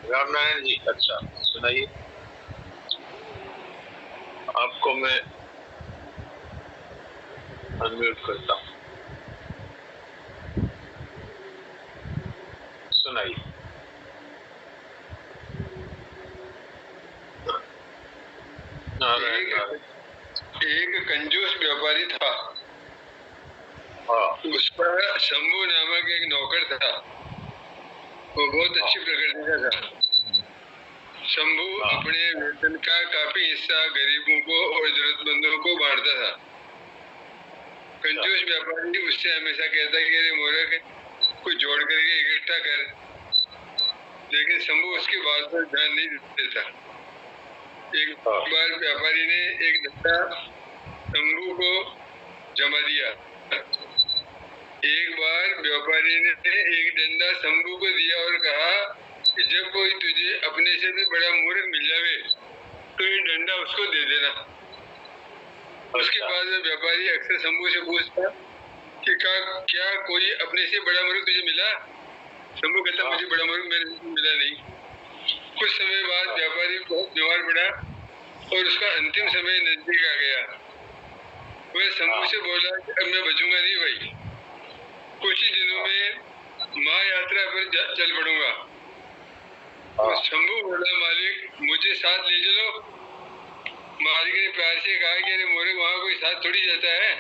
राम नारायण जी, अच्छा सुनाइए। आपको मैं अनम्यूट करता हूँ, सुनाइए। नारायण नारायण। एक कंजूस व्यापारी था। उसका शंभू नामक एक नौकर था। वो बहुत अच्छी प्रकृति का था। शंभू अपने वेतन का काफी हिस्सा गरीबों को और जरूरतमंदों को बांटता था। कंजूस व्यापारी उससे हमेशा कहता कि अरे मूर्ख, कुछ जोड़ करके इकट्ठा कर, लेकिन शंभू उसकी बात पर ध्यान नहीं देता। एक बार व्यापारी ने एक डंडा शंभू को जमा दिया। एक बार व्यापारी ने एक डंडा शंभू को दिया और कहा कि जब कोई तुझे अपने से भी बड़ा मूर्ख मिल जावे तो ये डंडा उसको दे देना। उसके बाद में व्यापारी अक्सर शंभू से पूछता कि क्या कोई अपने से बड़ा मूर्ख तुझे मिला? शंभू कहता मुझे बड़ा मूर्ख मेरे से मिला नहीं। कुछ समय बाद व्यापारी बहुत बीमार पड़ा और उसका अंतिम समय नजदीक आ गया। वह शंभू से बोला कि अब मैं बचूंगा नहीं भाई, कुछ ही दिनों में महायात्रा पर चल पड़ूंगा। तो शंभू बोला मालिक मुझे साथ ले चलो। मालिक ने प्यार से कहा कि अरे मोरे वहाँ कोई साथ थोड़ी जाता है।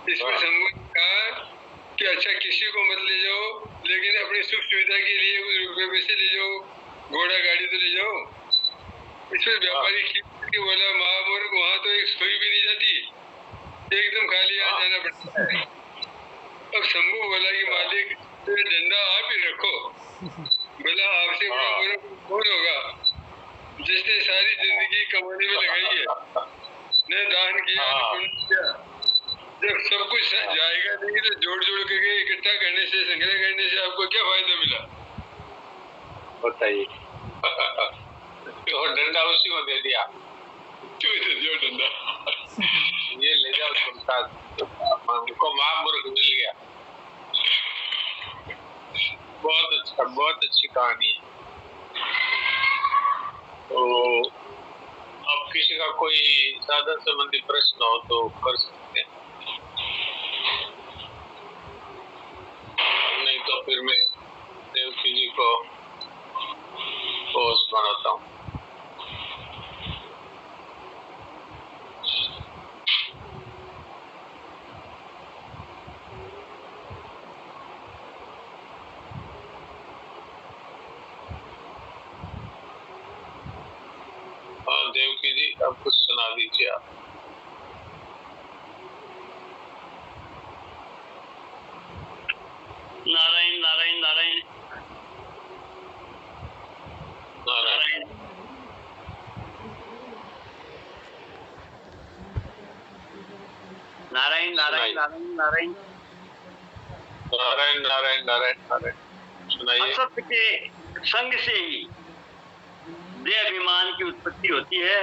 इस पर शंभू ने कहा कि अच्छा किसी को मत ले जाओ, लेकिन अपनी सुख सुविधा के लिए कुछ रुपए पैसे ले जाओ, घोड़ा गाड़ी तो ले जाओ। इस पर व्यापारी की बोला महामूर्ख वहाँ तो एक सुई भी नहीं जाती, एकदम खाली हाथ जाना पड़ता है। अब शंभू बोला कि मालिक ये डंडा आप ही रखो। बोला आपसे बड़ा मूर्ख कौन होगा जिसने सारी जिंदगी कमाने में लगाई है, न दान किया न पुण्य किया। जब सब कुछ जाएगा नहीं तो जोड़ जोड़ करके इकट्ठा करने से, संग्रह करने से आपको क्या फायदा मिला? बताइए। और डंडा उसी को दे दिया, जो डंडा ये ले जाओ तुम साथ, उनको महामूर्ख मिल गया। बहुत अच्छा, बहुत अच्छी कहानी है। तो अब किसी का कोई साधन संबंधी प्रश्न हो तो कर सकते हैं, नहीं तो फिर मैं देवकी जी को सुनाता हूँ। हाँ देवकी जी, अब कुछ सुना दीजिए आप। नारायण नारायण नारायण नारायण। नारायण नारायण नारायण नारायण नारायण नारायण नारायण नारायण सुनाइए। असत्य के संग से ही देहाभिमान की उत्पत्ति होती है,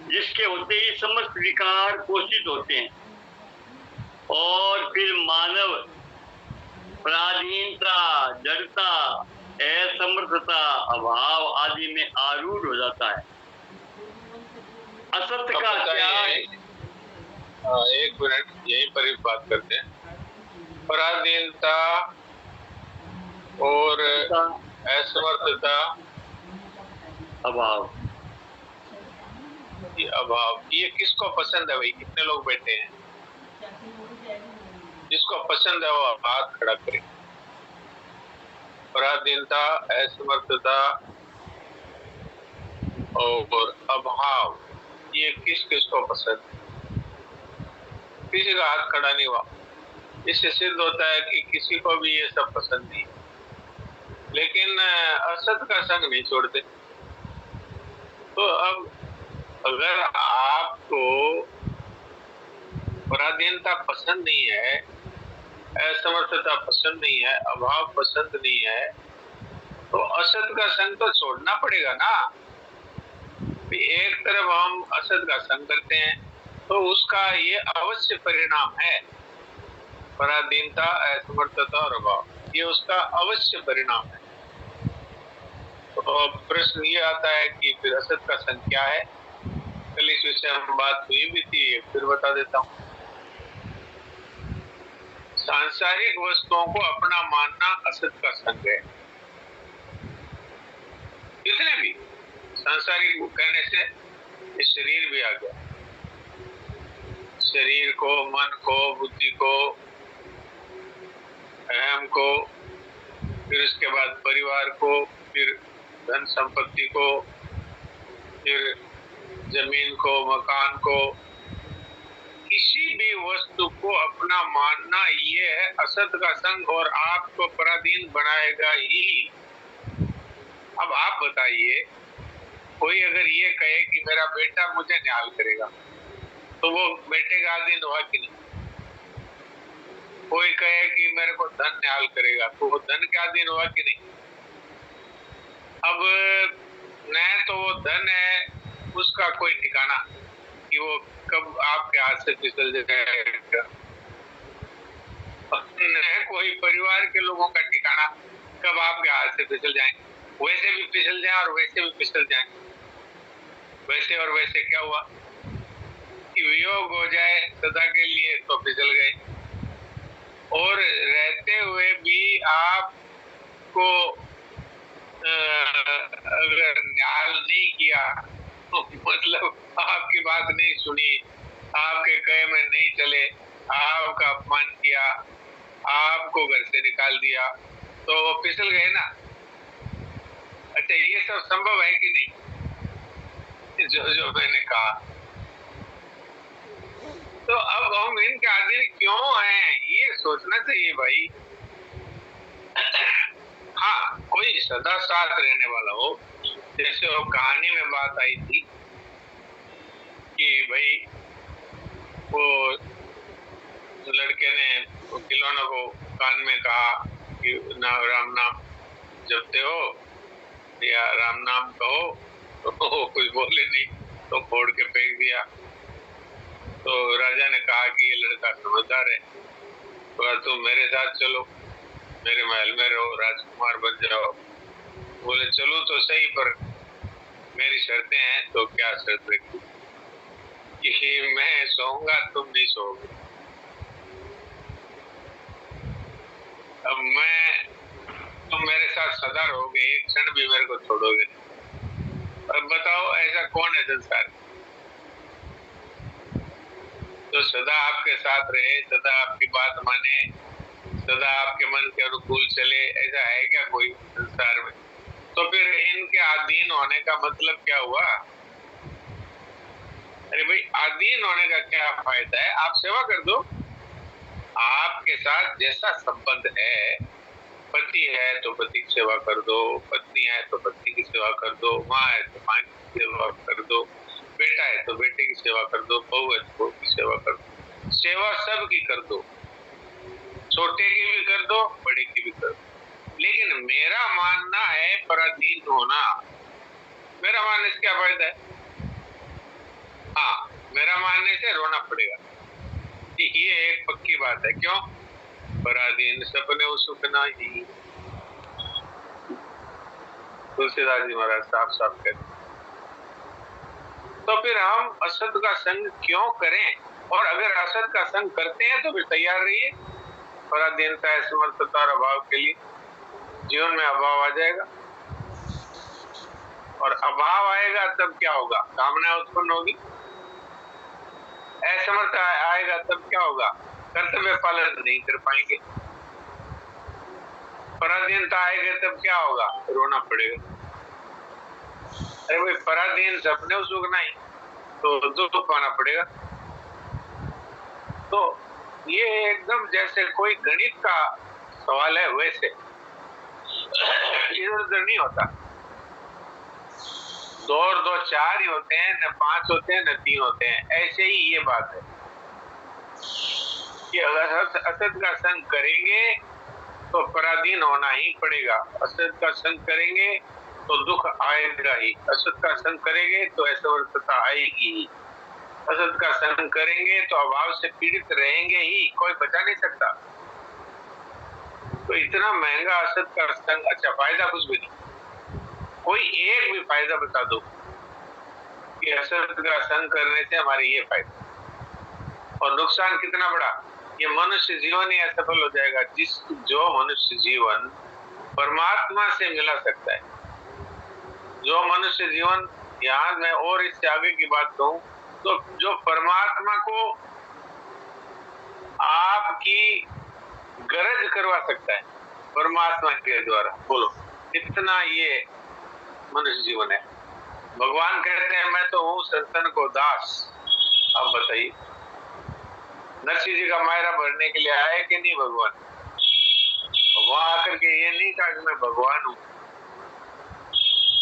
जिसके होते ही समस्त विकार पोषित होते हैं और फिर मानव पराधीनता, जड़ता, असमर्थता, अभाव आदि में आरूढ़ हो जाता है। असत्य का त्याग। एक मिनट यहीं पर ही बात करते हैं। पराधीनता और असमर्थता, अभाव, ये किसको पसंद है भाई? कितने लोग बैठे हैं? जिसको पसंद है वो हाथ खड़ा करे। पराधीनता, असमर्थता और अभाव, ये किस किस को पसंद है? किसी का हाथ खड़ा नहीं हुआ। इससे सिद्ध होता है कि किसी को भी ये सब पसंद नहीं। लेकिन असत का संग नहीं छोड़ते। तो अब अगर आपको पराधीनता पसंद नहीं है, असमर्थता पसंद नहीं है, अभाव पसंद नहीं है, तो असत का संग तो छोड़ना पड़ेगा ना। एक तरफ हम असत का संग करते हैं तो उसका ये अवश्य परिणाम है। पराधीनता, असमर्थता और अभाव, ये उसका अवश्य परिणाम है। तो प्रश्न ये आता है कि फिर असत का संग क्या है। कल इस विषय में बात हुई भी थी, फिर बता देता हूँ। सांसारिक वस्तुओं को अपना मानना असत का संग है। जितने भी सांसारिक कहने से ये शरीर भी आ गया, शरीर को, मन को, बुद्धि को, अहम को, फिर उसके बाद परिवार को, फिर धन संपत्ति को, फिर जमीन को, मकान को, किसी भी वस्तु को अपना मानना ये है असत का संग, और आपको पराधीन बनाएगा ही। अब आप बताइए, कोई अगर ये कहे कि मेरा बेटा मुझे न्याल करेगा, तो वो बेटे का अधीन हुआ कि नहीं? कोई कहे कि मेरे को धन न्याल करेगा, तो वो धन का अधीन हुआ कि नहीं? अब न तो वो धन है, उसका कोई ठिकाना कि वो कब आपके हाथ से फिसल जाएगा, न कोई परिवार के लोगों का ठिकाना कब आपके हाथ से फिसल जाए। वैसे भी फिसल जाए और वैसे भी फिसल जाए। वैसे और वैसे क्या हुआ कि वियोग हो जाए सदा के लिए तो फिसल गए, और रहते हुए भी आपको अगर न्याल नहीं किया, तो मतलब आपकी बात नहीं सुनी, आपके कहे में नहीं चले, आपका अपमान किया, आपको घर से निकाल दिया, तो वो फिसल गए ना। अच्छा, ये सब संभव है कि नहीं जो मैंने कहा? तो अब हम इनके अधीन क्यों हैं, ये सोचना चाहिए भाई। हाँ, कोई सदा साथ रहने वाला हो, जैसे वो कहानी में बात आई थी कि भाई वो लड़के ने खिलौनों को कान में कहा कि ना राम नाम जपते हो या राम नाम कहो, तो कुछ बोले नहीं, तो फोड़ के फेंक दिया। तो राजा ने कहा कि ये लड़का समझदार है, तो तुम मेरे साथ चलो, मेरे महल में रहो, राजकुमार बन जाओ। बोले चलो तो सही, पर मेरी शर्तें हैं। तो क्या शर्त रखी कि मैं सोऊंगा, तुम नहीं सोओगे। अब तुम मेरे साथ सदा रहोगे, एक क्षण भी मेरे को छोड़ोगे। अब बताओ ऐसा कौन है संसार में तो सदा आपके साथ रहे, सदा आपकी बात माने, सदा आपके मन के अनुकूल चले? ऐसा है क्या कोई संसार में? तो फिर इनके अधीन होने का मतलब क्या हुआ? अरे भाई, अधीन होने का क्या फायदा है? आप सेवा कर दो, आपके साथ जैसा संबंध है, पति है तो पति की सेवा कर दो, पत्नी है तो पत्नी की सेवा कर दो, माँ है तो माँ की सेवा कर दो, बेटा है तो बेटे की सेवा कर दो, बहू है तो बहू की सेवा कर दो। सेवा सबकी कर दो, छोटे की भी कर दो, बड़े की भी कर दो। लेकिन मेरा मानना है पराधीन होना। मेरा मानने से क्या फायदा है? हाँ, मेरा मानने से रोना पड़ेगा, ये एक पक्की बात है। क्यों? पराधीन सपने सुख नाही, तुलसीदास जी महाराज साफ साफ कहते। तो फिर हम असत का संग क्यों करें? और अगर असत का संग करते हैं तो फिर तैयार रहिए, पराधीनता, समर्थता और अभाव के लिए। जीवन में अभाव आ जाएगा, और अभाव आएगा तब क्या होगा? कामना उत्पन्न होगी। असमर्थ आएगा तब क्या होगा? कर्तव्य पालन नहीं कर पाएंगे। पराधीनता आएगा तब क्या होगा? रोना पड़ेगा। अरे भाई, पराधीन सपने सुख नहीं तो दुख पाना पड़ेगा। तो ये एकदम जैसे कोई गणित का सवाल है, वैसे इधर उधर नहीं होता। 2 और 2 4 ही होते हैं, न 5 होते हैं, न 3 होते हैं। ऐसे ही ये बात है कि अगर असत का संग करेंगे तो पराधीन होना ही पड़ेगा। असत का संग करेंगे तो दुख आएगा ही। असत का संग करेंगे तो असमर्थता आएगी ही। असत का संग करेंगे तो अभाव से पीड़ित रहेंगे ही, कोई बचा नहीं सकता। तो इतना महंगा असत का संग, अच्छा फायदा कुछ भी नहीं। कोई एक भी फायदा बता दो कि असत का संग करने से हमारे ये फायदा, और नुकसान कितना बड़ा। ये मनुष्य जीवन ही असफल हो जाएगा। जो मनुष्य जीवन परमात्मा से मिला सकता है, जो मनुष्य जीवन, यहाँ मैं और इससे आगे की बात कहूं तो जो परमात्मा को आपकी गरज करवा सकता है परमात्मा के द्वारा, बोलो इतना ये मनुष्य जीवन है। भगवान कहते हैं मैं तो हूँ संतन को दास। अब बताइए, नरसिंह जी का मायरा भरने के लिए आए कि नहीं भगवान? वहां आकर के ये नहीं कहा कि मैं भगवान हूँ,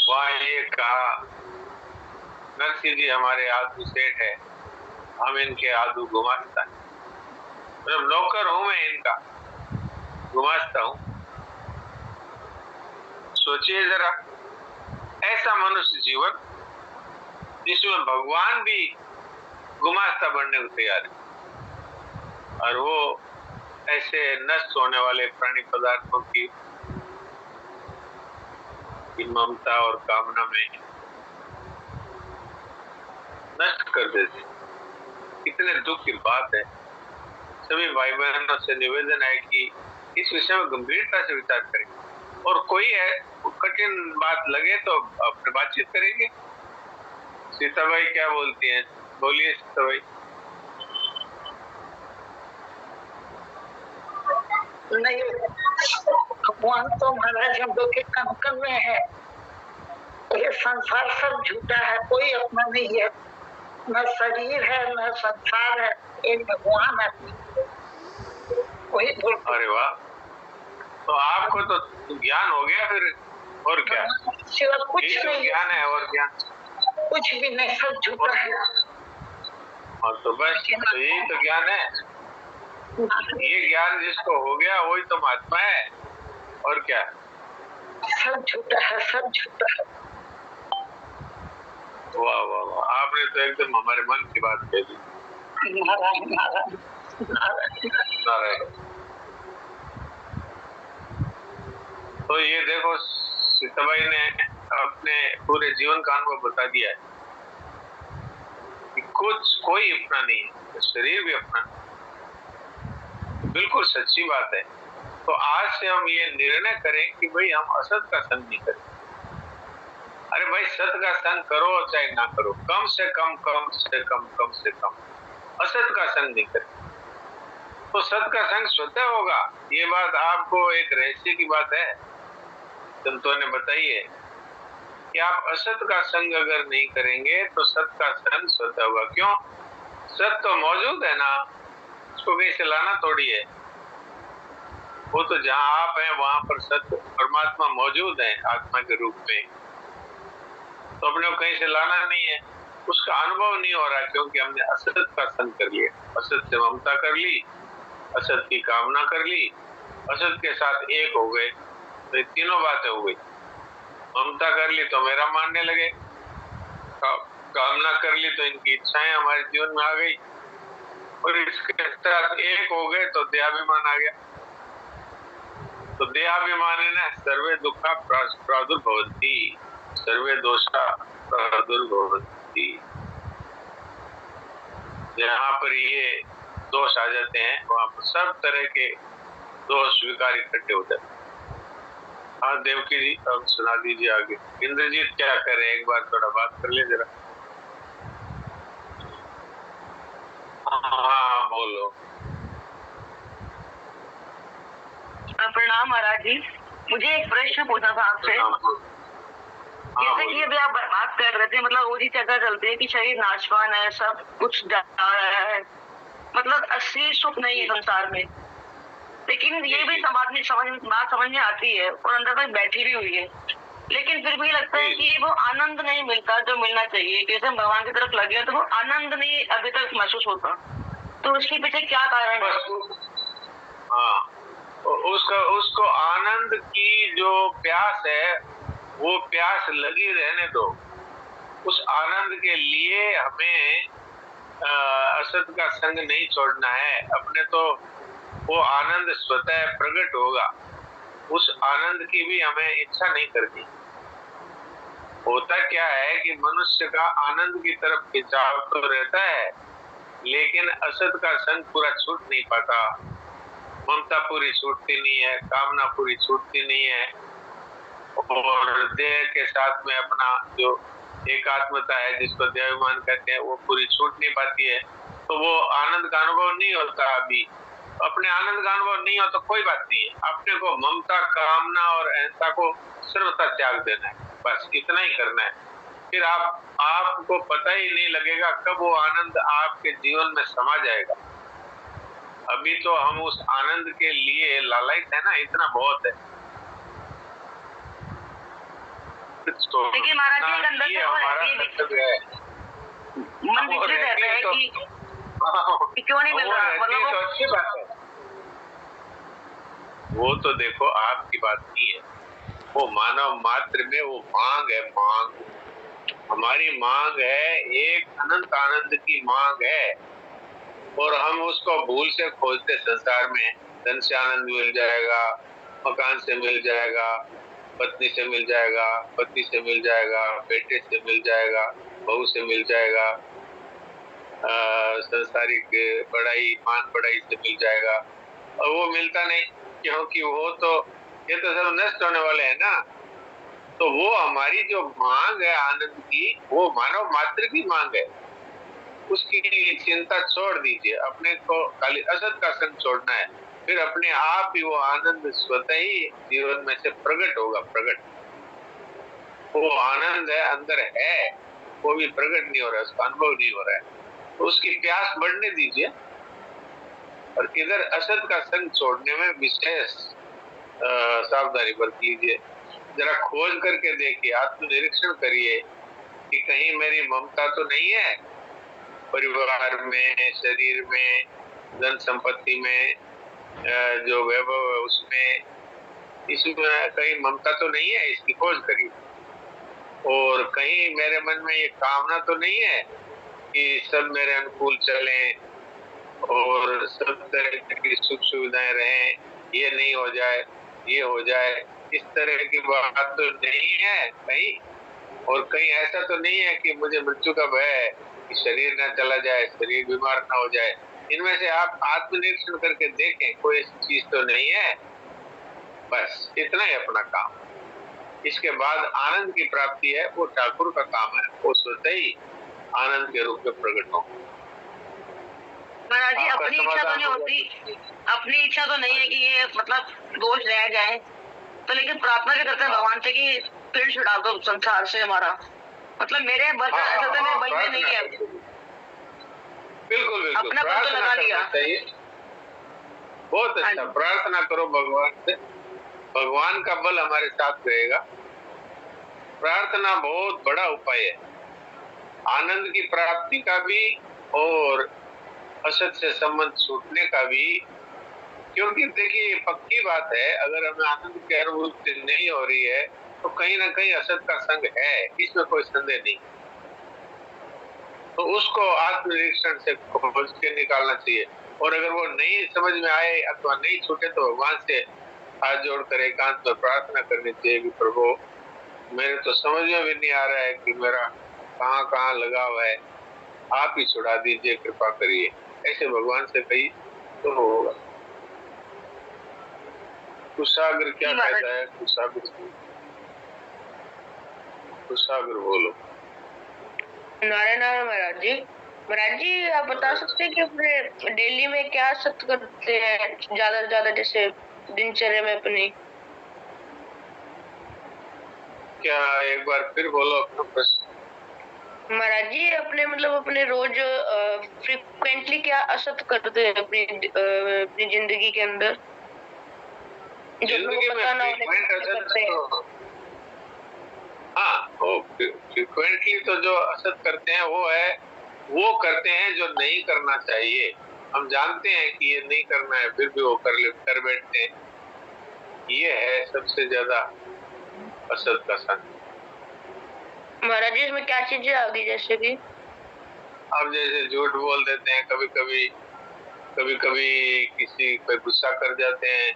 वहां ये कहा नरसिंह जी हमारे आदू सेठ है, हम इनके आदू गुमास्ता है, मतलब नौकर हूं मैं इनका, गुमास्ता हूं। सोचिए जरा, ऐसा मनुष्य जीवन जिसमें भगवान भी गुमास्ता बनने को तैयार है, और वो ऐसे नष्ट होने वाले प्राणी पदार्थों की ममता और कामना में नष्ट कर देते। कितने दुख की बात है। सभी भाई बहनों से निवेदन है कि इस विषय में गंभीरता से विचार करें, और कोई है कठिन बात लगे तो अपने बातचीत करेंगे। सीताबाई क्या बोलती हैं? बोलिए सीताबाई। नहीं, भगवान तो महाराज हम लोग के कंकन में है। ये संसार सब झूठा है, कोई अपना नहीं है, न शरीर है न संसार है, एक भगवान है। वही बोल। अरे वाह, तो आपको तो ज्ञान हो गया फिर, और क्या? सिवा कुछ तो नहीं ज्ञान है, और ज्ञान कुछ भी नहीं, सब झूठा है। और तो बस, तो यही तो ज्ञान है। ये ज्ञान जिसको हो गया वही तो महात्मा है, और क्या? सब झूठा है, सब झूठा है। वाह वाह वाह, आपने तो एकदम हमारे मन की बात कह दी। नारायण नारायण नारायण नारायण। तो ये देखो, सीताबाई ने अपने पूरे जीवन का अनुभव बता दिया है कि कोई अपना नहीं है, शरीर भी अपना नहीं। बिल्कुल सच्ची बात है। तो आज से हम ये निर्णय करें कि भाई हम असत का संग नहीं करें। अरे भाई, सत का संग करो चाहे ना करो, कम से कम असत का संग नहीं करें। तो सत का संग स्वतः होगा। ये बात आपको एक रहस्य की बात है, संतों ने बताई है कि आप असत का संग अगर नहीं करेंगे तो सत का संग स्वतः होगा। क्यों? सत तो मौजूद है ना, उसको कहीं से लाना थोड़ी है। वो तो जहां आप हैं वहां पर सत्य परमात्मा मौजूद है आत्मा के रूप में, तो अपने को कहीं से लाना नहीं है। उसका अनुभव नहीं हो रहा क्योंकि हमने असत का संग कर लिया, असत से ममता कर ली, असत की कामना कर ली, असत के साथ एक हो गए। तो ये तीनों बातें हो गई। ममता कर ली तो मेरा मानने लगे, कामना कर ली तो इनकी इच्छाएं हमारे जीवन में आ गई, और इसके साथ एक हो गए तो देहाभिमान आ गया। तो देहाभिमानेन सर्वे दुखा प्रादुर्भवन्ति, सर्वे दोषा प्रादुर्भवन्ति। जहाँ पर ये दोष आ जाते हैं वहां पर सब तरह के दोष स्वीकार इकट्ठे हो जाते हैं। हाँ देवकी जी, अब सुना दीजिए आगे। इंद्रजीत क्या करे, एक बार थोड़ा बात कर ले जरा। हाँ बोलो। प्रणाम महाराज जी, मुझे एक प्रश्न पूछना था आपसे। जैसे कि अभी आप बात कर रहे थे, मतलब वो जी चर्चा चलती है कि शरीर नाशवान है, सब कुछ जा रहा है, मतलब असली सुख नहीं है संसार में। लेकिन ये भी बात समझ में आती है और अंदर तक बैठी भी हुई है, लेकिन फिर भी लगता है कि वो आनंद नहीं मिलता जो मिलना चाहिए। जैसे हम भगवान की तरफ लगे तो वो आनंद नहीं अभी तक महसूस होता, तो उसके पीछे क्या कारण है? हाँ, उसको आनंद की जो प्यास है वो प्यास लगी रहने दो। उस आनंद के लिए हमें असत का संग नहीं छोड़ना है। अपने तो वो आनंद स्वतः प्रकट होगा, उस आनंद की भी हमें इच्छा नहीं करनी। होता क्या है कि मनुष्य का आनंद की तरफ खिंचाव तो रहता है, लेकिन असत का संग पूरा छूट नहीं पाता। ममता पूरी छूटती नहीं है, कामना पूरी छूटती नहीं है, और देह के साथ में अपना जो एकात्मता है, जिसको देवाभिमान कहते हैं, वो पूरी छूट नहीं पाती है। तो वो आनंद का अनुभव नहीं होता। अभी अपने आनंद का अनुभव नहीं हो तो कोई बात नहीं है, अपने को ममता, कामना और अहिंसा को सर्वथा त्याग देना है, बस इतना ही करना है। फिर आपको पता ही नहीं लगेगा कब वो आनंद आपके जीवन में समा जाएगा। अभी तो हम उस आनंद के लिए लालायित है ना, इतना बहुत है। तो देखिए महाराज जी, अंदर से हमारा कर्तव्य है। मन विचलित रहता है कि क्यों नहीं मिल रहा, मतलब तो अच्छी बात है। वो तो देखो आपकी बात नहीं है, वो मानव मात्र में वो मांग है, मांग, हमारी मांग है, एक अनंत आनंद की मांग है, और हम उसको भूल से खोजते संसार में। धन से आनंद मिल जाएगा, मकान से मिल जाएगा, पत्नी से मिल जाएगा, पति से मिल जाएगा, बेटे से मिल जाएगा, बहू से मिल जाएगा, संसारिक बढ़ाई, मान बढ़ाई से मिल जाएगा, और वो मिलता नहीं, क्योंकि वो तो ये तो सब नष्ट होने वाले हैं ना। तो वो हमारी जो मांग है आनंद की, वो मानव मात्र की मांग है, उसकी चिंता छोड़ दीजिए। अपने को खाली असत का संग छोड़ना है, फिर अपने आप ही वो आनंद स्वतः ही जीवन में से प्रकट होगा। प्रकट वो आनंद है, अंदर है, वो भी प्रकट नहीं हो रहा है, उसका अनुभव नहीं हो रहा है, तो उसकी प्यास बढ़ने दीजिए। और इधर असत का संग छोड़ने में विशेष सावधानी बरत लीजिए। जरा खोज करके देखिए, आत्मनिरीक्षण करिए कि कहीं मेरी ममता तो नहीं है, परिवार में, शरीर में, धन संपत्ति में, जो वैभव है उसमें, इसमें कहीं ममता तो नहीं है, इसकी खोज करिए। और कहीं मेरे मन में ये कामना तो नहीं है कि सब मेरे अनुकूल चलें और सब तरह की सुख सुविधाएं रहें, ये नहीं हो जाए, ये हो जाए, इस तरह की बात तो नहीं है कहीं। और कहीं ऐसा तो नहीं है कि मुझे मृत्यु का भय है कि शरीर ना चला जाए, शरीर बीमार ना हो जाए। इनमें से आप आत्मनिरीक्षण करके देखें, कोई ऐसी चीज तो नहीं है। बस इतना ही अपना काम। इसके बाद आनंद की प्राप्ति है, वो ठाकुर का काम है, वो स्वतः ही आनंद के रूप में प्रकट हो। महाराज जी, अपनी इच्छा तो नहीं होती, अपनी इच्छा तो नहीं है कि ये मतलब दोष रह जाए, तो लेकिन प्रार्थना भी करते हैं भगवान से कि फिर छुड़ा दो संसार से हमारा, मतलब मेरे बस ऐसा तो मेरे बल में नहीं है। बिल्कुल बिल्कुल, अपना बल तो लगा लिया। बहुत अच्छा, प्रार्थना करो भगवान से, भगवान का बल हमारे साथ रहेगा। प्रार्थना बहुत बड़ा उपाय है, आनंद की प्राप्ति का भी और असत से संबंध छूटने का भी। क्योंकि देखिए पक्की बात है, अगर हमें आनंद की अनुभूति नहीं हो रही है तो कहीं ना कहीं असत का संग है, इसमें कोई संदेह नहीं। तो उसको आत्मनिरीक्षण से खोज के निकालना चाहिए। और अगर वो नहीं समझ में आए अथवा नहीं छूटे तो भगवान से हाथ जोड़कर एकांत में प्रार्थना करनी चाहिए कि प्रभु मेरे तो समझ में भी नहीं आ रहा है कि मेरा कहाँ कहाँ लगा हुआ है, आप ही छुड़ा दीजिए, कृपा करिए। ऐसे भगवान से कही तो होगा। कुशाग्र क्या कहता है? कुशाग्र बोलो। नारायण नारायण महाराज जी। महाराज जी, आप बता सकते हैं कि अपने डेली में क्या सत्य करते हैं ज्यादा से ज्यादा, जैसे दिनचर्या में अपनी? क्या एक बार फिर बोलो अपना प्रश्न। महाराज जी, अपने मतलब अपने रोज फ्रिक्वेंटली क्या असत करते हैं अपनी जिंदगी के अंदर, जिंदगी में फ्रिक्वेंटली तो जो असत करते हैं वो करते हैं जो नहीं करना चाहिए। हम जानते हैं कि ये नहीं करना है, फिर भी वो कर बैठते हैं। ये है सबसे ज्यादा असत का संग। महाराज जी, इसमें क्या चीजें आ गई? जैसे कि अब जैसे झूठ बोल देते हैं, कभी कभी किसी पे गुस्सा कर जाते हैं,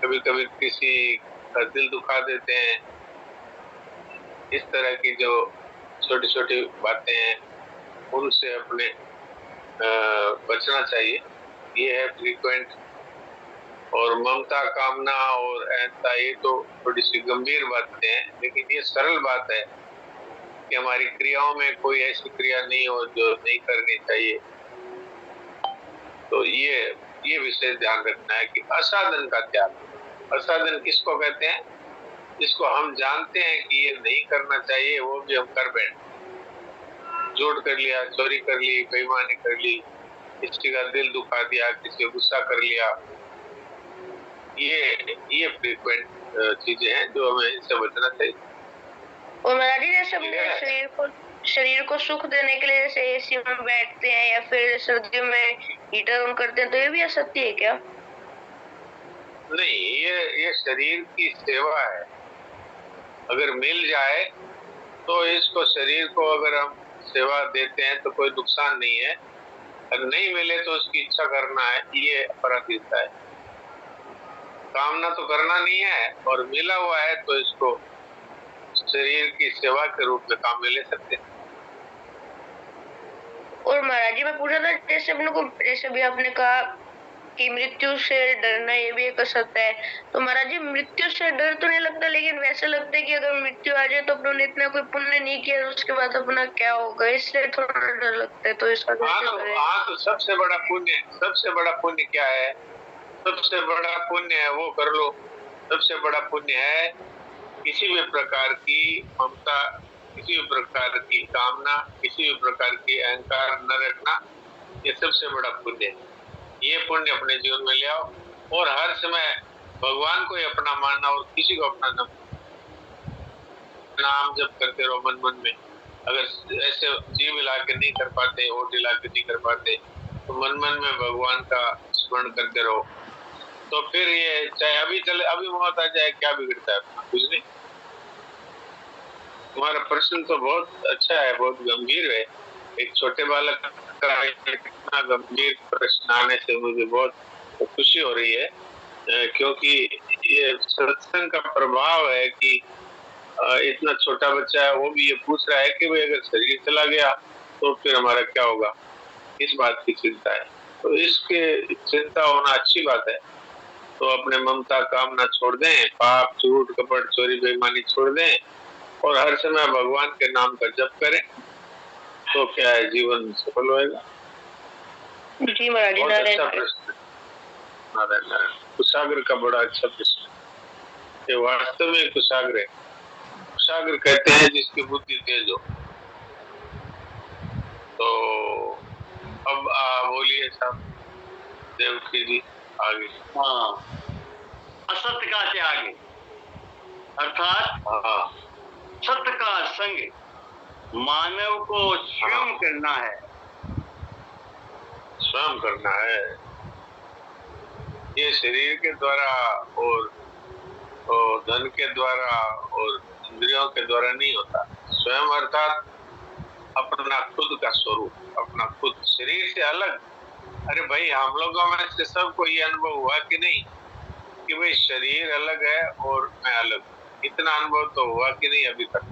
कभी कभी किसी का दिल दुखा देते हैं, इस तरह की जो छोटी छोटी बातें हैं उनसे अपने बचना चाहिए। ये है फ्रीक्वेंट। और ममता, कामना और अहंता, ये तो थोड़ी सी गंभीर बातें हैं, लेकिन ये सरल बात है कि हमारी क्रियाओं में कोई ऐसी क्रिया नहीं हो जो नहीं करनी चाहिए। तो ये विषय ध्यान रखना है कि असाधन का त्याग। असाधन किसको कहते हैं? जिसको हम जानते हैं कि ये नहीं करना चाहिए, वो भी हम कर बैठे। झूठ कर लिया, चोरी कर ली, बेईमानी कर ली, किसी का दिल दुखा दिया, किसी को गुस्सा कर लिया, ये फ्रीक्वेंट चीजें हैं जो हमें इनसे बचना चाहिए। और महाराज जी, जैसे अपने शरीर को सुख देने के लिए जैसे एसी में बैठते हैं या फिर सर्दियों में हीटर ऑन करते हैं, तो ये भी असत्य है क्या? नहीं, ये शरीर की सेवा है। अगर मिल जाए तो इसको, शरीर को अगर हम सेवा देते हैं तो कोई नुकसान नहीं है। अगर नहीं मिले तो उसकी इच्छा करना है, ये अपराधिता है। कामना तो करना नहीं है, और मिला हुआ है तो इसको शरीर की सेवा के रूप में काम में ले सकते हैं। और महाराज जी, मैं पूछा था जैसे अपने को, जैसे भी आपने कहा कि मृत्यु से डरना ये भी एक असत्य है, तो महाराज जी मृत्यु से डर तो नहीं लगता, लेकिन वैसे लगता है कि अगर मृत्यु आ जाए तो अपने इतना कोई पुण्य नहीं किया, उसके बाद अपना क्या होगा, इसलिए थोड़ा डर लगता है। तो इसका कैसे करें? तो सबसे बड़ा पुण्य क्या है? सबसे बड़ा पुण्य है वो कर लो। सबसे बड़ा पुण्य है किसी भी प्रकार की ममता, किसी भी प्रकार की कामना, किसी भी प्रकार की अहंकार न रखना। ये सबसे बड़ा पुण्य है। ये पुण्य अपने जीवन में ले आओ, और हर समय भगवान को ही अपना मानना और किसी को अपना नाम जप करते रहो मन मन में। अगर ऐसे जीव हिला के नहीं कर पाते, होठ हिला के नहीं कर पाते, तो मन मन में भगवान का स्मरण करते रहो। तो फिर ये चाहे अभी मौत आ जाए, क्या बिगड़ता है? कुछ नहीं। तुम्हारा प्रश्न तो बहुत अच्छा है, बहुत गंभीर है। एक छोटे बालक का इतना गंभीर प्रश्न आने से मुझे बहुत खुशी हो रही है, क्योंकि ये सत्संग का प्रभाव है कि इतना छोटा बच्चा है, वो भी ये पूछ रहा है कि भाई अगर शरीर चला गया तो फिर हमारा क्या होगा। इस बात की चिंता है, तो इसके चिंता होना अच्छी बात है। तो अपने ममता, कामना छोड़ दें, पाप, झूठ, कपट, चोरी, बेईमानी छोड़ दें, और हर समय भगवान के नाम का जप करें, तो क्या है, जीवन सफल होएगा। जी महाराज जी, बहुत अच्छा प्रश्न। कुशाग्र का बड़ा अच्छा प्रश्न। ये वास्तव में कुशाग्र है। कुशाग्र कहते हैं जिसकी बुद्धि तेज हो। तो अब बोलिए साहब देवकी जी, आगे। हाँ, असत्य का त्याग, अर्थात सत्य का संग मानव को स्वयं करना है। स्वयं करना है। ये शरीर के द्वारा और धन के द्वारा और इंद्रियों के द्वारा नहीं होता। स्वयं अर्थात अपना खुद का स्वरूप, अपना खुद, शरीर से अलग। अरे भाई, हम लोगों में से सबको ये अनुभव हुआ कि नहीं कि भाई शरीर अलग है और मैं अलग? इतना अनुभव तो हुआ कि नहीं अभी तक?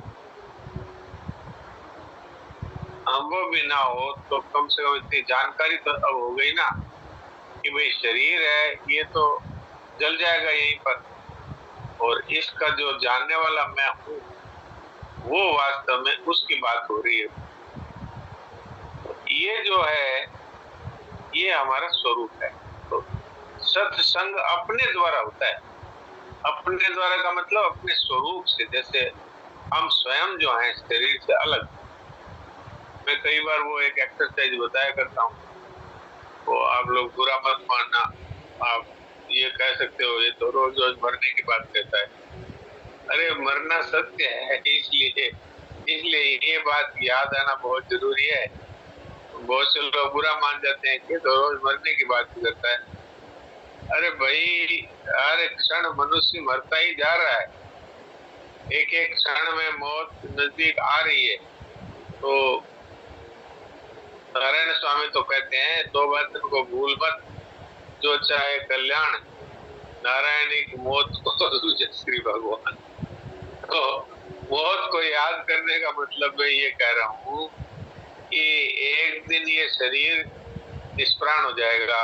अनुभव भी ना हो तो कम से कम इतनी जानकारी तो अब हो गई ना कि भाई शरीर है, ये तो जल जाएगा यहीं पर, और इसका जो जानने वाला मैं हूँ वो वास्तव में उसकी बात हो रही है। ये जो है, ये हमारा स्वरूप है। तो सत्संग अपने द्वारा होता है। अपने द्वारा का मतलब अपने स्वरूप से। जैसे हम स्वयं जो हैं शरीर से अलग। मैं कई बार वो एक एक्सरसाइज बताया करता हूँ, वो आप लोग बुरा मत मानना, आप ये कह सकते हो ये तो रोज रोज मरने की बात कहता है। अरे मरना सत्य है, इसलिए ये बात याद आना बहुत जरूरी है। बहुत से लोग बुरा मान जाते हैं कि तो रोज मरने की बात करता है। अरे भाई, हर एक क्षण मनुष्य मरता ही जा रहा है। एक एक क्षण में मौत नजदीक आ रही है। तो नारायण स्वामी तो कहते हैं, दो बातों को भूल मत, जो चाहे कल्याण, नारायणी की मौत को दूजे श्री भगवान। तो बहुत को याद करने का मतलब मैं ये कह रहा हूँ कि एक दिन ये शरीर निष्प्राण हो जाएगा।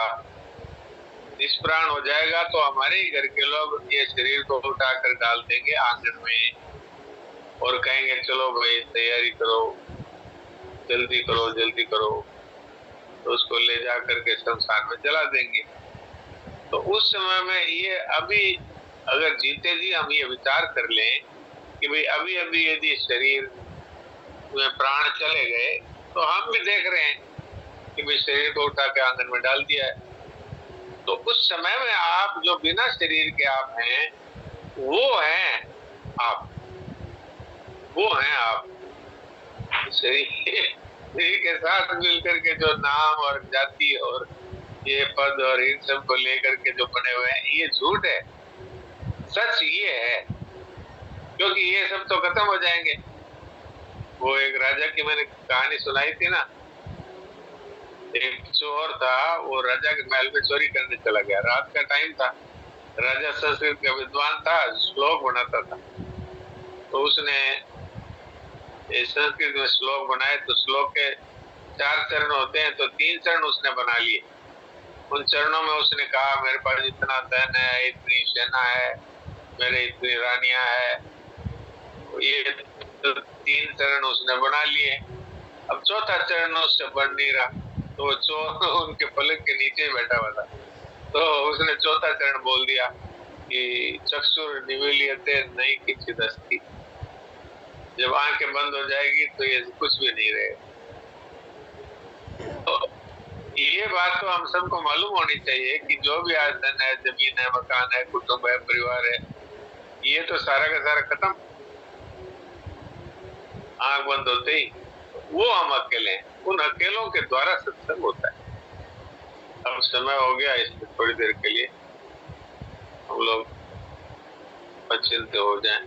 निष्प्राण हो जाएगा तो हमारे ही घर के लोग ये शरीर को उठाकर डाल देंगे आंगन में और कहेंगे चलो भाई तैयारी करो, जल्दी करो जल्दी करो, तो उसको ले जा करके शमशान में जला देंगे। तो उस समय में ये अभी अगर जीते जी हम ये विचार कर लें कि भाई अभी अभी यदि शरीर में प्राण चले गए तो हम भी देख रहे हैं कि भाई शरीर को उठा के आंगन में डाल दिया है, तो उस समय में आप जो बिना शरीर के आप हैं वो हैं आप, वो हैं आप। शरीर के साथ मिलकर के जो नाम और जाति और ये पद और इन सब को लेकर के जो बने हुए हैं ये झूठ है। सच ये है, क्योंकि ये सब तो खत्म हो जाएंगे। वो एक राजा की मैंने कहानी सुनाई थी ना, एक चोर था, वो राजा के महल में चोरी करने चला गया। रात का टाइम था, राजा संस्कृत का विद्वान था, श्लोक बनाता था, तो उसने संस्कृत में श्लोक बनाए। तो श्लोक के 4 चरण होते हैं, तो 3 चरण उसने बना लिए। उन चरणों में उसने कहा मेरे पास इतना धन है, इतनी सेना है, मेरे इतनी रानियां है, ये तो 3 चरण उसने बना लिए। अब चौथा चरण उससे बन नहीं रहा, तो चोर उनके पलक के नीचे बैठा हुआ था, तो उसने चौथा चरण बोल दिया कि चक्षुर निमीलियते नहीं किंचित् अस्ति, जब आंखें बंद हो जाएगी तो ये कुछ भी नहीं रहेगा। तो ये बात तो हम सबको मालूम होनी चाहिए कि जो भी आज धन है, जमीन है, मकान है, कुटुंब है, परिवार है, ये तो सारा का सारा खत्म। आंख बंद होते ही वो हम अकेले हैं, उन अकेलों के द्वारा सत्संग होता है। अब समय हो गया, इसमें थोड़ी देर के लिए हम लोग अचिंत्य हो जाएं।